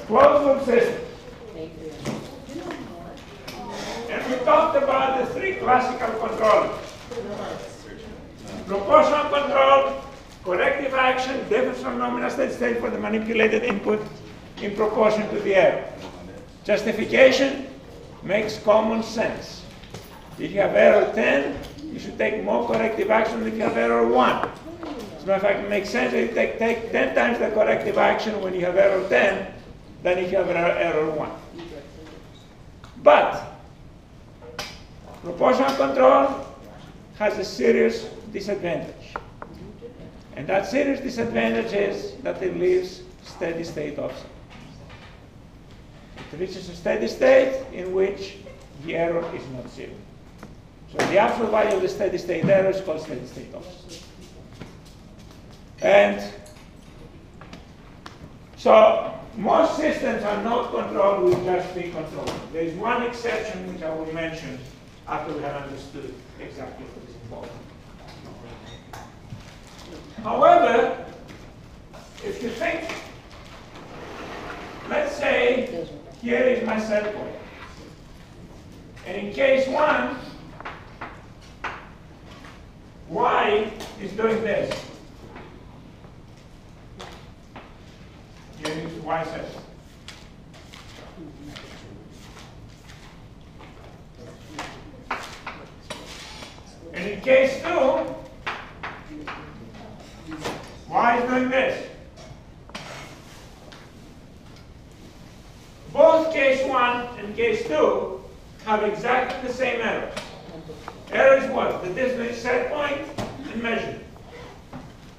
Closed loop system. And we talked about the three classical controllers. Proportional control, corrective action, differs from nominal steady state for the manipulated input in proportion to the error. Justification makes common sense. If you have error 10, you should take more corrective action than if you have error 1. As a matter of fact, it makes sense that you take 10 times the corrective action when you have error 10 than if you have error 1. But proportional control has a serious disadvantage. And that serious disadvantage is that it leaves steady state offset. It reaches a steady state in which the error is not zero. So the absolute value of the steady state error is called steady state offset. And so most systems are not controlled with just three controllers. There is one exception which I will mention after we have understood exactly what is involved. However, if you think, let's say here is my set point. And in case 1, y is doing this. Here is y set. And in case 2, y is doing this. Both case 1 and case 2 have exactly the same error. Error is what? The distance set point and measure.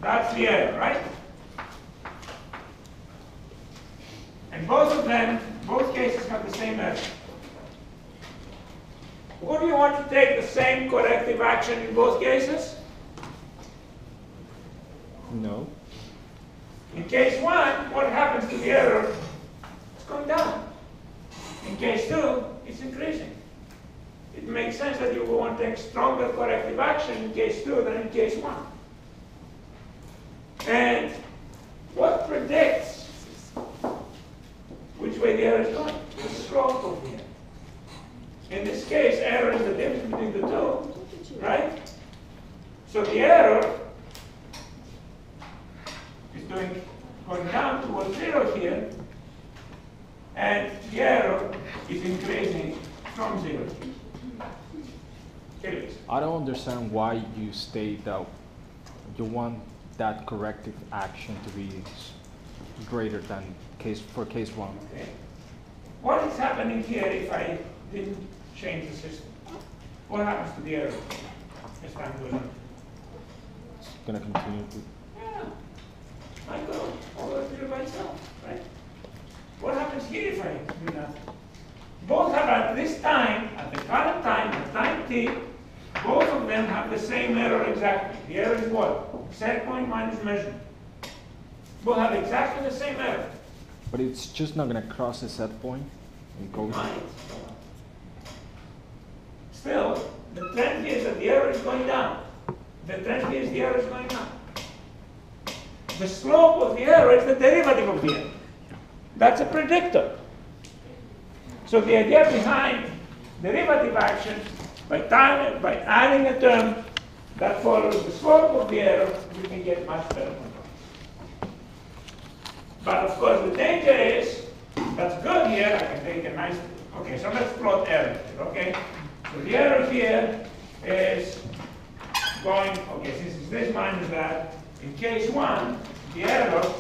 That's the error, right? And both of them, both cases have the same error. Would you want to take the same corrective action in both cases? No. In case 1, what happens to the error? It's going down. In case 2, it's increasing. It makes sense that you will want to take stronger corrective action in case 2 than in case 1. And what predicts which way the error is going? The slope of the error. In this case, error is the difference between the two, right? So the error is going down towards 0 here, and the error is increasing from 0. I don't understand why you state that you want that corrective action to be greater than case 1. Okay. What is happening here if I didn't change the system? What happens to the error as time goes on? It's going to continue to... Yeah, I go all the way through by itself, right? What happens here if I do nothing? Both have at this time, at the current time, the time t, both of them have the same error exactly. The error is what? Set point minus measurement. Both have exactly the same error. But it's just not going to cross the set point and go... Might. Still, the trend here is that the error is going down. The trend here is the error is going up. The slope of the error is the derivative of the error. That's a predictor. So the idea behind derivative action, by adding a term that follows the slope of the error, you can get much better control. But of course, the danger is, that's good here, I can take a nice, okay, so let's plot error here, okay? So the error here is going, okay, since it's this minus that, in case 1, the error,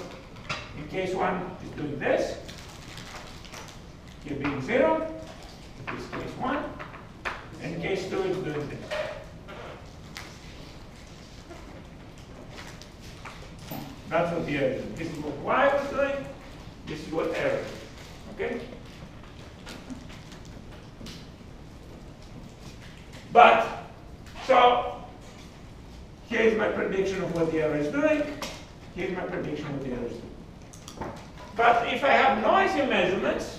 in case 1 is doing this, here being 0, this is case 1, and case 2 is doing this. That's what the error is. This is what y was doing, this is what error is. Okay? But, so, here's my prediction of what the error is doing, here's my prediction of what the error is doing. But if I have noisy measurements,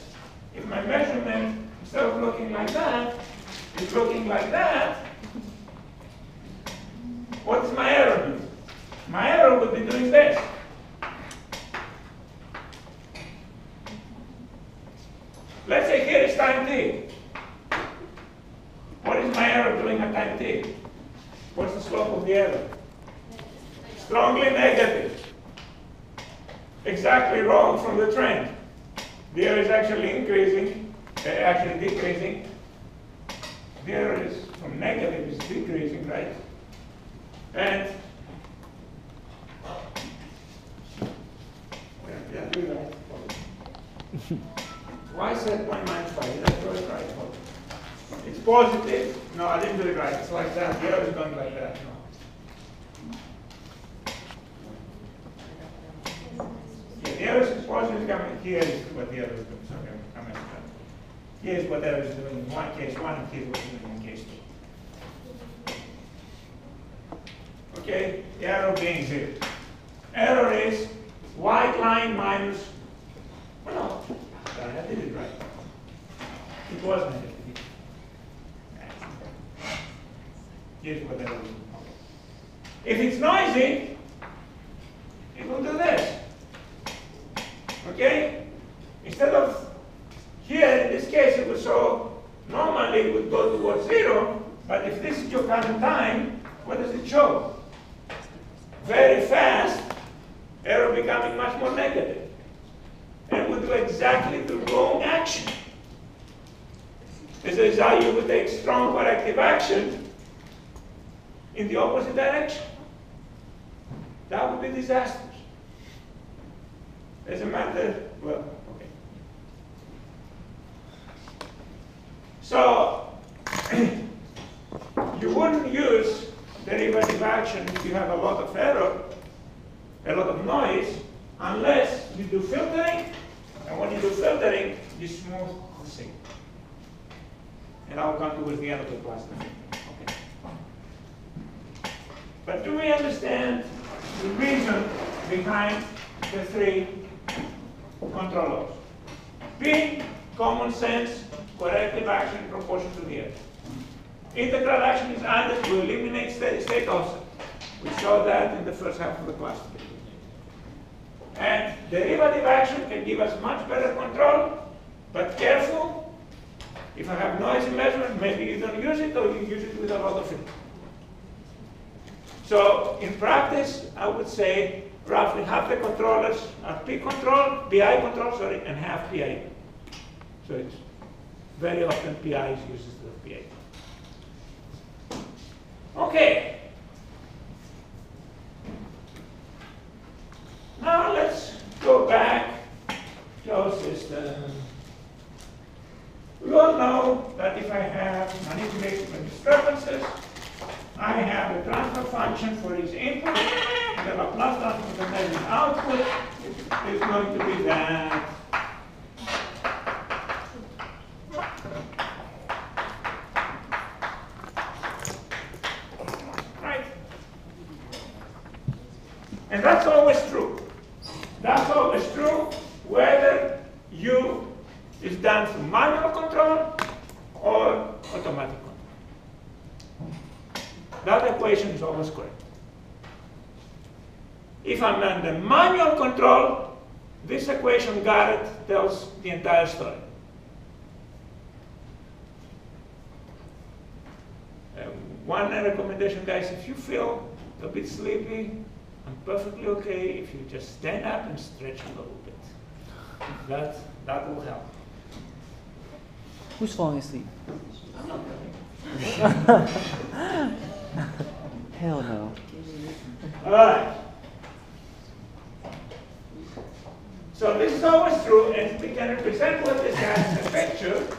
if my measurement, instead of looking like that, is looking like that, what is my error doing? My error would be doing this. t. What is my error doing at time t? What's the slope of the error? Strongly negative. Exactly wrong from the trend. The error is actually increasing, actually decreasing. The error is from negative is decreasing, right? And yeah, do that. Why set 1 minus 5? Did I do it right? It's positive. No, I didn't do it right. It's like that. The error is going like that. No. Yeah, the error is positive coming. Here is what the error is doing. Sorry, I messed up. Here's what error is doing in one case 1, and here's what it's doing in case 2. Okay, the error being 0. Error is white line minus, well, no, I did it right. It was negative. Here's what error is. If it's noisy, it will do this. Okay? Instead of here, in this case, it would show normally it would go towards 0, but if this is your current time, what does it show? Very fast, error becoming much more negative. And would do exactly the wrong action. As a result, you would take strong corrective action in the opposite direction. That would be disastrous. As a matter, well, okay. So, you wouldn't use derivative action if you have a lot of error, a lot of noise, unless you do filtering, and when you do filtering, you smooth the signal. And I'll come towards the end of the class now. Okay. But do we understand the reason behind the 3 controllers? P, common sense, corrective action in proportion to the error. Integral action is added to eliminate steady state offset. We saw that in the first half of the class. And derivative action can give us much better control, but careful. If I have noisy measurement, maybe you don't use it, or you use it with a lot of it. So in practice, I would say roughly half the controllers are PI control, and half PI. So it's very often PI is used instead of PI. Okay. Now let's go back to our system. We all know that if I have manipulation of disturbances, I have a transfer function for each input, and the Laplace transform for the measured output is going to be that. Right? And that's always true. That's always true whether U is done through manual control or automatic control. That equation is always correct. If I'm under manual control, this equation Garrett tells the entire story. One recommendation, guys, if you feel a bit sleepy, I'm perfectly okay if you just stand up and stretch a little bit. That will help. Who's falling asleep? I'm not really. Hell no. All right. So this is always true, and we can represent what this has in a picture.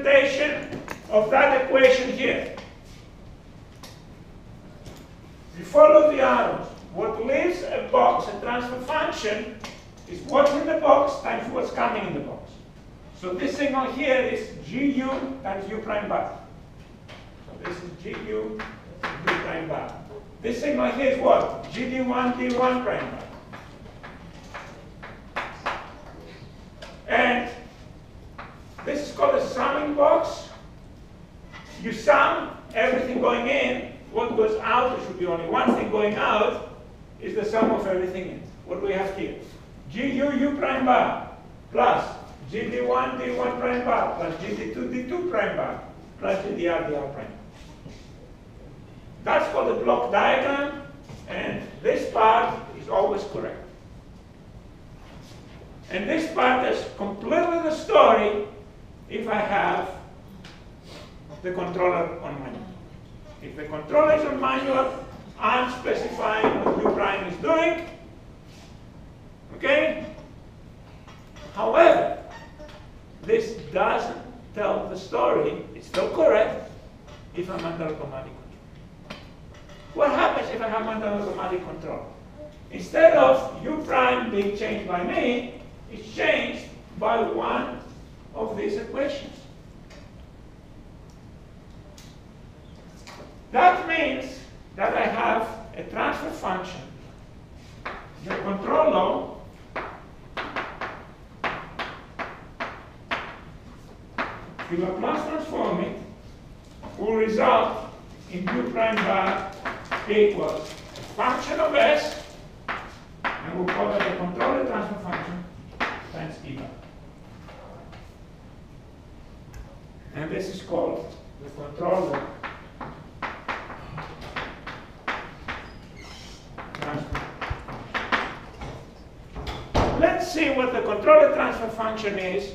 representation of that equation here. You follow the arrows. What leaves a box, a transfer function, is what's in the box times what's coming in the box. So this signal here is GU times U prime bar. So this is GU U prime bar. This signal here is what? GD1 D1 prime bar. And this is called a summing box. You sum everything going in. What goes out, there should be only one thing going out, is the sum of everything in. What do we have here? GU U prime bar plus GD1 D1 prime bar plus GD2 D2 prime bar plus GDR DR prime. That's called a block diagram, and this part is always correct. And this part is completely the story if I have the controller on manual. If the controller is on manual, I'm specifying what U prime is doing. Okay? However, this doesn't tell the story. It's still correct if I'm under automatic control. What happens if I have under automatic control? Instead of U prime being changed by me, it's changed by one of these equations. That means that I have a transfer function. The controller if you Laplace transform it, will result in U prime bar equals a function of S, and we'll call it the controller transfer function times E bar. And this is called the controller transfer. Let's see what the controller transfer function is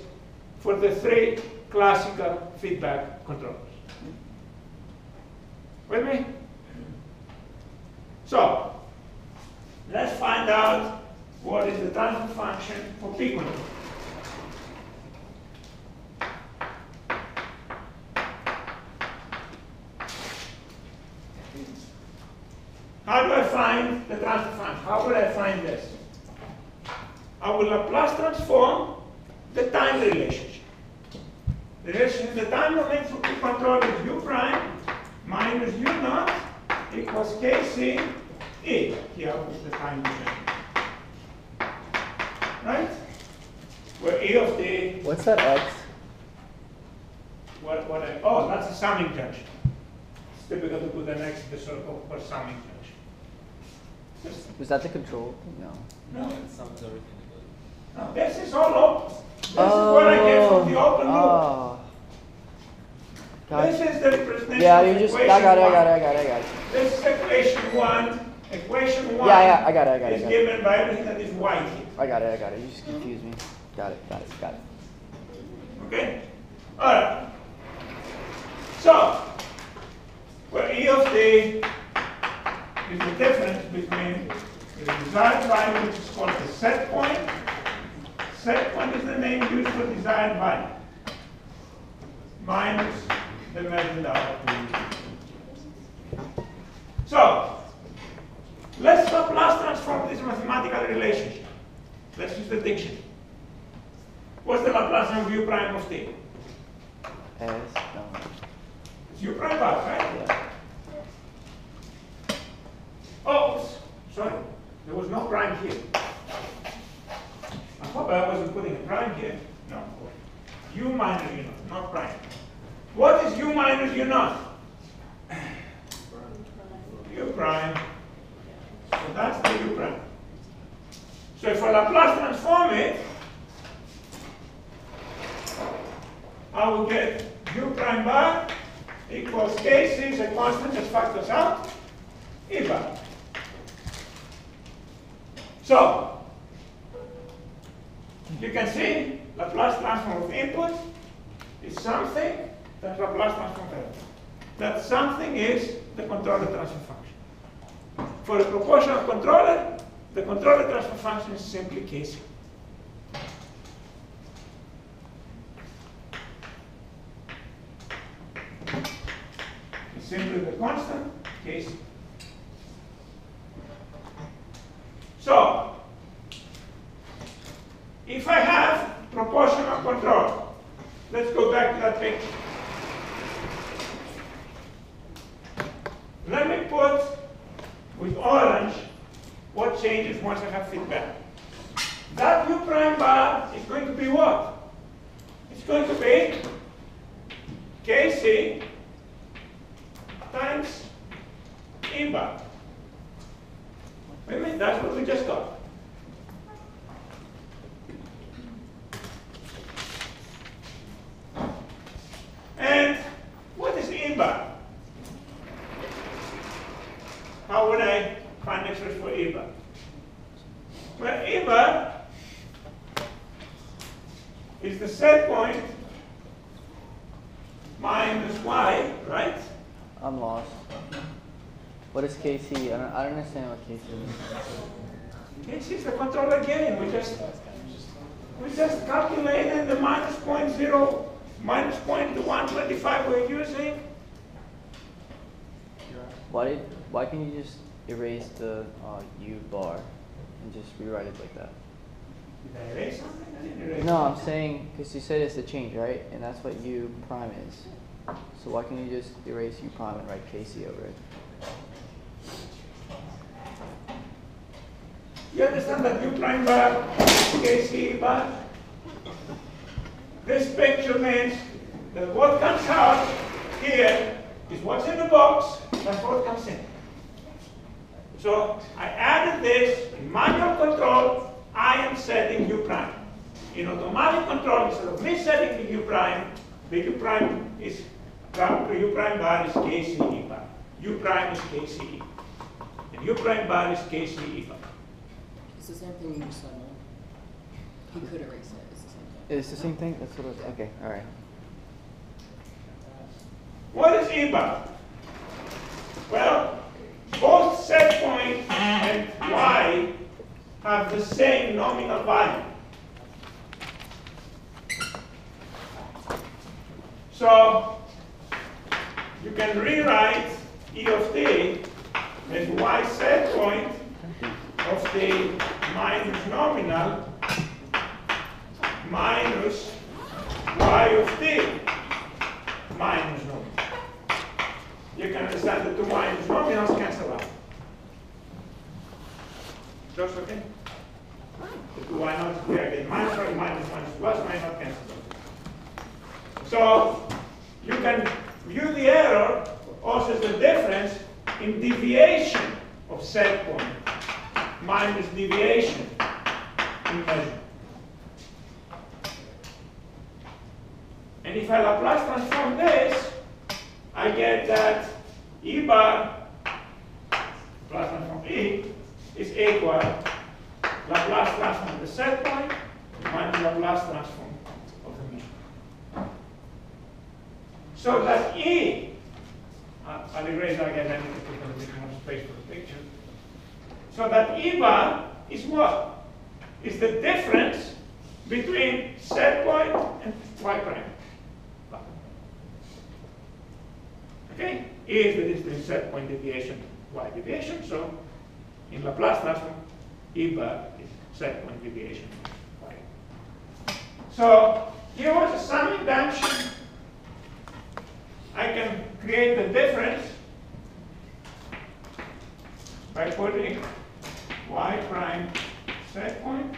for the three classical feedback controllers. With me? So, let's find out what is the transfer function for P control. How do I find the transfer function? How will I find this? I will Laplace transform the time relationship. The relationship in the time domain for P control is U prime minus U naught equals KC E. Here is the time domain. Right? Where E of t. What's that X? Oh, that's a summing junction. It's typical to put an X in the circle for summing junction. Was that the control? No. No. It sums everything together. No, this is all open. This is what I get from the open loop. Oh. This is the representation Yeah, of you just. equation I got it. I one. got it. I got it. I got it. This is equation one. Equation one Yeah, I got it. I got it. is I got it. given by everything that is white here. I got it. I got it. You just confused me. Got it. Got it. Got it. Okay? All right. So, where E of t is the difference between the desired value, which is called the set point. Set point is the name used for desired value, minus the measured output. So, let's Laplace transform this mathematical relationship. Let's use the dictionary. What's the Laplacian of U prime of t? S. No. It's U prime bar, right? Yeah. Oh, oops, sorry. There was no prime here. I hope I wasn't putting a prime here. No. U minus U naught, not prime. What is U minus U naught? U prime. So that's the U prime. So if I Laplace transform it, I will get U prime bar equals KC is a constant that factors out E bar. So, you can see Laplace transform of input is something that Laplace transform of output. That something is the controller transfer function. For a proportional controller, the controller transfer function is simply KC. simply the constant Kc. So, if I have proportional control, let's go back to that picture. Let me put with orange what changes once I have feedback. That u prime bar is going to be what? It's going to be Kc times E bar. Wait a minute, that's what we just got. And what is E bar? How would I find expression for E bar? Well, E bar is the set point minus y, right? I'm lost. What is KC? I don't understand what KC is. This is the controller gain. We just calculated the minus 0.0, minus 0.125 we're using. Why can you just erase the U bar and just rewrite it like that? Did I erase something? I didn't erase No, I'm something. saying, because you said it's the change, right? And that's what U prime is. So why can't you just erase U prime and write KC over it? You understand that U prime bar, Kc bar? This picture means that what comes out here is what's in the box, that's what comes in. So I added this in manual control, I am setting U prime. In automatic control, instead of me setting the U prime is U prime bar is Kc bar. U prime is Kc. And U prime bar is Kc bar. It's the same thing you just said, no? He could erase it. It's the same thing. It's the same thing? That's what it was. Okay, all right. What is E bar? Well, both set point and y have the same nominal value. So you can rewrite E of t as y set point of t minus nominal minus y of t minus nominal. You can understand the two minus nominals cancel out. That's okay? The two y naughts here again. Minus plus might not cancel out. So you can view the error also as the difference in deviation of set point minus deviation in measure. And if I Laplace transform this, I get that E bar Laplace transform E is equal Laplace transform of the set point minus Laplace transform of the mean. So that E, I'll erase that again, I need to put a bit more space for the picture. So that E bar is what? Is the difference between set point and y prime. Okay? E is the distance set point deviation, y deviation, so in Laplace transform, E bar is set point deviation, y. So here was a summing function. I can create the difference by putting y prime set point,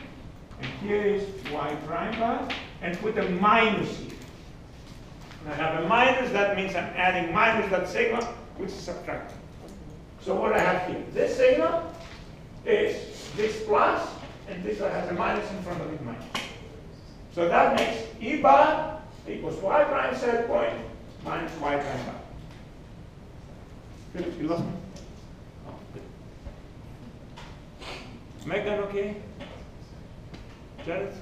and here is y prime bar, and put a minus here. And I have a minus, that means I'm adding minus that signal, which is subtracting. So what I have here, this signal is this plus, and this one has a minus in front of it minus. So that makes E bar equals y prime set point minus y prime bar. Philip, you lost me? Oh, good. Megan, okay? Jared?